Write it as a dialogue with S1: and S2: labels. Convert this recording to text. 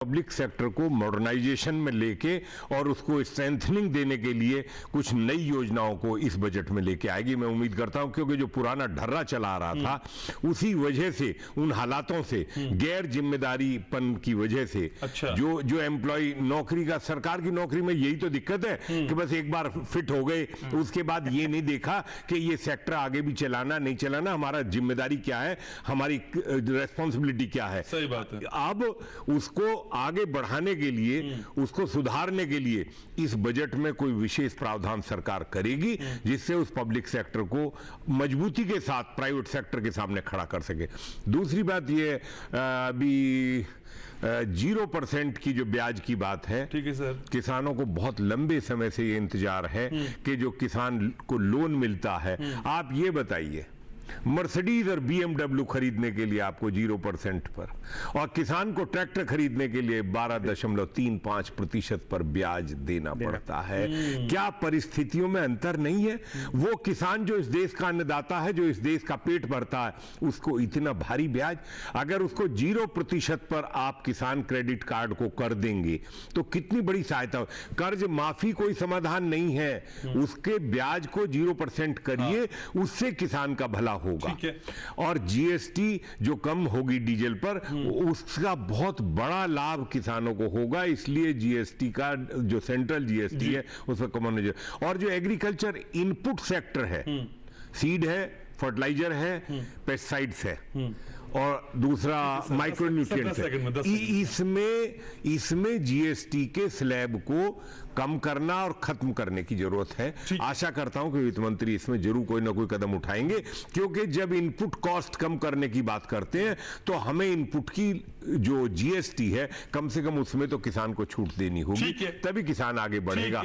S1: Public sector को modernisation में लेके और उसको स्ट्रेंथनिंग देने के लिए कुछ नई योजनाओं को इस बजट में लेके आएगी। मैं उम्मीद करता हूं, क्योंकि जो पुराना ढर्रा चला आ रहा था उसी वजह से, उन हालातों से, गैर जिम्मेदारीपन की वजह से, जो एम्प्लॉय नौकरी का, सरकार की नौकरी में यही तो दिक्कत है कि बस एक बार फिट हो गए, उसके बाद ये नहीं देखा कि ये सेक्टर आगे भी चलाना नहीं चलाना, हमारा जिम्मेदारी क्या है, हमारी रेस्पॉन्सिबिलिटी क्या है।
S2: सही बात है।
S1: अब उसको आगे बढ़ाने के लिए, उसको सुधारने के लिए इस बजट में कोई विशेष प्रावधान सरकार करेगी जिससे उस पब्लिक सेक्टर को मजबूती के साथ प्राइवेट सेक्टर के सामने खड़ा कर सके। दूसरी बात ये अभी 0% की जो ब्याज की बात है,
S2: ठीक है सर,
S1: किसानों को बहुत लंबे समय से ये इंतजार है कि जो किसान को लोन मिलता है, आप ये बताइए, मर्सिडीज और BMW खरीदने के लिए आपको 0% पर, और किसान को ट्रैक्टर खरीदने के लिए 12.35% पर ब्याज देना पड़ता है। क्या परिस्थितियों में अंतर नहीं है? वो किसान जो इस देश का अन्नदाता है, जो इस देश का पेट भरता है, उसको इतना भारी ब्याज। अगर उसको 0% पर आप किसान क्रेडिट कार्ड को कर देंगे तो कितनी बड़ी सहायता। कर्ज माफी कोई समाधान नहीं है, उसके ब्याज को 0% करिए, उससे किसान का भला होगा। और जीएसटी जो कम होगी डीजल पर, उसका बहुत बड़ा लाभ किसानों को होगा। इसलिए जीएसटी का जो सेंट्रल जीएसटी है उस पर कम होना चाहिए। और जो एग्रीकल्चर इनपुट सेक्टर है, सीड है, फर्टिलाइजर है, पेस्टिसाइड्स है, और दूसरा माइक्रोन्यूट्रिएंट्स है, इसमें जीएसटी के स्लैब को कम करना और खत्म करने की जरूरत है। आशा करता हूं कि वित्त मंत्री इसमें जरूर कोई ना कोई कदम उठाएंगे, क्योंकि जब इनपुट कॉस्ट कम करने की बात करते हैं तो हमें इनपुट की जो जीएसटी है, कम से कम उसमें तो किसान को छूट देनी होगी, तभी किसान आगे बढ़ेगा।